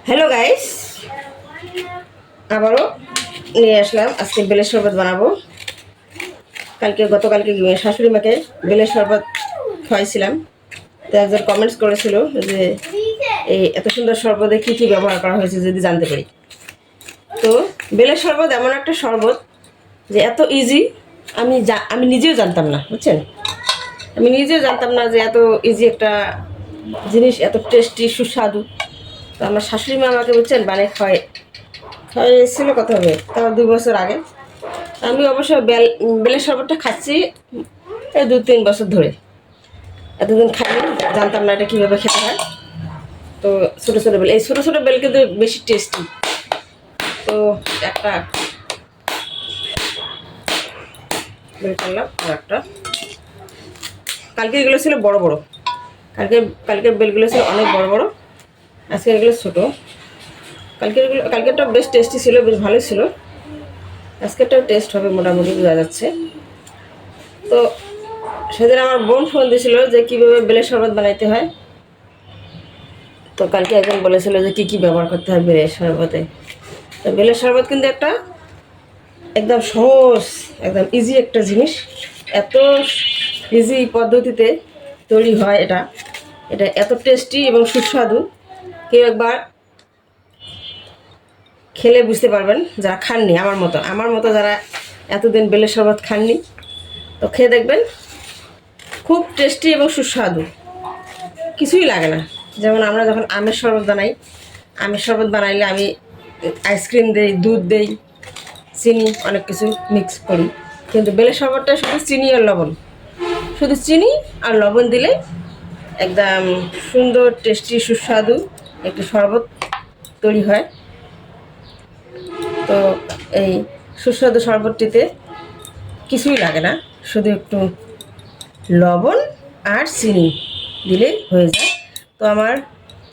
Hello guys, আবারও নিয়ে আসলাম। আজকে বেলের শরবত বানাবো। গতকালকে শাশুড়ি মাকে বেলের শরবত খাওয়াইছিলাম। তো একজন কমেন্টস করেছিল যে এই এত সুন্দর শরবতে কী কী ব্যবহার করা হয়েছে যদি জানতে পারি। তো বেলের শরবত এমন একটা শরবত যে এত ইজি, আমি নিজেও জানতাম না, বুঝছেন। আমি নিজেও জানতাম না যে এত ইজি একটা জিনিস, এত টেস্টি সুস্বাদু। তো আমার শাশুড়ি মা আমাকে, বুঝছেন, বানিয়ে খাওয়াইছিল কত হবে, তাও 2 বছর আগে। আমি অবশ্য বেলের শরবতটা খাচ্ছি এই 2-3 বছর ধরে। এতদিন খাইনি, জানতাম না এটা কীভাবে খেতে হয়। তো ছোটো ছোটো বেল, এই ছোটো ছোটো বেল কিন্তু বেশি টেস্টি। তো একটা বের করলাম, আর একটা কালকে এগুলো ছিল বড় বড়, কালকের বেলগুলো ছিল অনেক বড় বড়, আজকে এগুলো ছোটো। কালকেরটা বেশ টেস্টি ছিল, বেশ ভালোই ছিল। আজকেরটাও টেস্ট হবে মোটামুটি, বোঝা যাচ্ছে। তো সেদিন আমার বোন ফোন দিয়েছিল যে কীভাবে বেলের শরবত বানাইতে হয়। তো কালকে একজন বলেছিল যে কী কী ব্যবহার করতে হয় বেলের শরবতে। তো বেলের শরবত কিন্তু একদম সহজ, একদম ইজি একটা জিনিস। এত ইজি পদ্ধতিতে তৈরি হয় এটা এত টেস্টি এবং সুস্বাদু। কেউ একবার খেলে বুঝতে পারবেন, যারা খাননি, আমার মতো যারা এতদিন বেলের শরবত খাননি, তো খেয়ে দেখবেন খুব টেস্টি এবং সুস্বাদু। কিছুই লাগে না। যেমন আমরা যখন আমের শরবত বানাইলে আমি আইসক্রিম দেই, দুধ দেই, চিনি, অনেক কিছু মিক্স করি। কিন্তু বেলের শরবতটা শুধু চিনি আর লবণ দিলে একদম সুন্দর টেস্টি সুস্বাদু একটি শরবত তৈরি হয়। তো এই সুস্বাদু শরবতটিতে কিছুই লাগে না, শুধু একটু লবণ আর চিনি দিলেই হয়ে যায়। তো আমার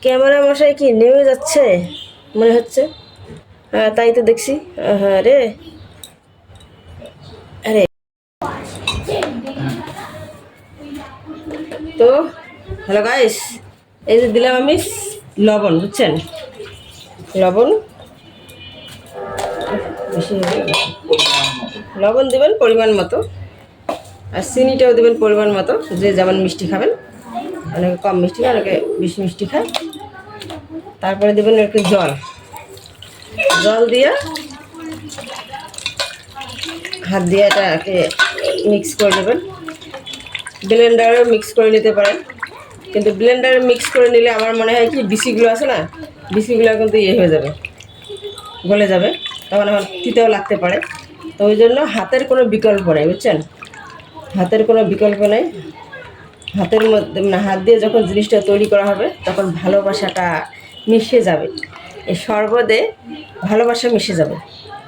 ক্যামেরা মশাই কি নেমে যাচ্ছে মনে হচ্ছে। হ্যাঁ, তাই তো দেখছি। হ্যাঁ রে, আরে তো হ্যালো গাইস, এই যে দিলাম আমি লবণ, বুঝছেন, লবণ বেশি লবণ দেবেন পরিমাণ মতো, আর চিনিটাও দেবেন পরিমাণ মতো, যে যেমন মিষ্টি খাবেন। অনেকে কম মিষ্টি খায়, অনেকে বেশি মিষ্টি খায়। তারপরে দেবেন একটু জল দিয়ে হাত দিয়ে এটাকে মিক্স করে নেবেন। ব্লেন্ডারেও মিক্স করে নিতে পারেন, কিন্তু ব্লেন্ডারে মিক্স করে নিলে আমার মনে হয় কি বিচিগুলো আছে না, বিচিগুলো কিন্তু হয়ে যাবে, গলে যাবে, তখন আমার তিতেও লাগতে পারে। তো ওই জন্য হাতের কোনো বিকল্প নেই, বুঝছেন, হাতের কোনো বিকল্প নেই। হাতের মধ্যে মানে হাত দিয়ে যখন জিনিসটা তৈরি করা হবে তখন ভালোবাসাটা মিশে যাবে, এই শরবতে ভালোবাসা মিশে যাবে।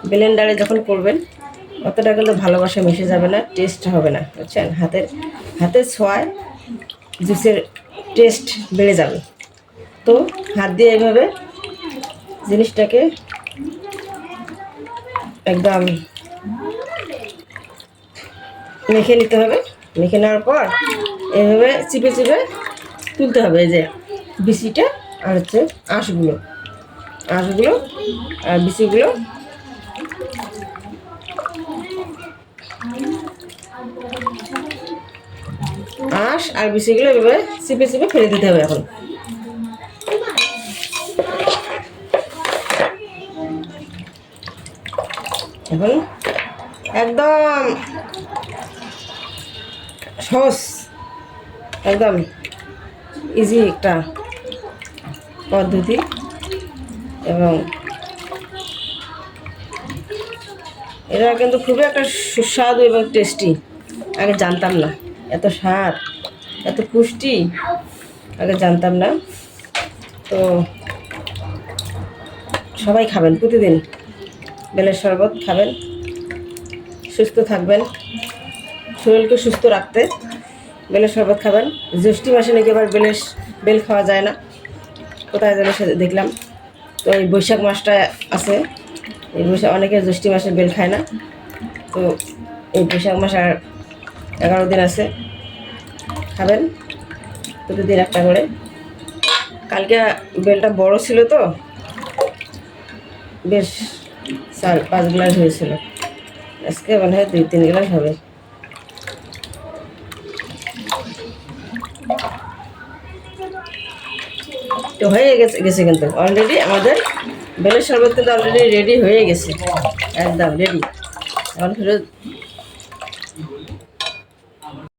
ব্লেন্ডারে যখন করবেন অতটা কিন্তু ভালোবাসা মিশে যাবে না, টেস্ট হবে না, বুঝছেন। হাতের ছোঁয়ায় জুসের টেস্ট বেড়ে যাবে। তো হাত দিয়ে এভাবে জিনিসটাকে একদম মেখে নিতে হবে। মেখে নেওয়ার পর এভাবে চিপে চিপে তুলতে হবে, এই যে বিচিটা আর হচ্ছে আঁশগুলো আর বিচিগুলো আঁশ আর বিচিগুলো এভাবে চিপে চিপে ফেলে দিতে হবে। এখন একদম সহজ, একদম ইজি একটা পদ্ধতি, এবং এটা কিন্তু খুবই একটা সুস্বাদু এবং টেস্টি। আগে জানতাম না এত স্বাদ, এত পুষ্টি, আগে জানতাম না। তো সবাই খাবেন, প্রতিদিন বেলের শরবত খাবেন, সুস্থ থাকবেন, শরীরকে সুস্থ রাখতে বেলের শরবত খাবেন। জ্যৈষ্ঠী মাসে নাকি আবার বেল খাওয়া যায় না, কোথায় যেন দেখলাম। তো এই বৈশাখ মাসটা আছে, এই অনেকে জ্যৈষ্ঠী মাসে বেল খায় না। তো এই বৈশাখ মাস আর 11 দিন আছে, খাবেন প্রতিদিন একটা করে। কালকে বেলটা বড় ছিল, তো বেশ 4-5 গ্লাস হয়েছিল, আজকে মনে হয় 2-3 গ্লাস হবে। তো হয়ে গেছে গেছে কিন্তু অলরেডি আমাদের বেলের শরবত কিন্তু অলরেডি রেডি হয়ে গেছে, একদম রেডি। এখন শুধু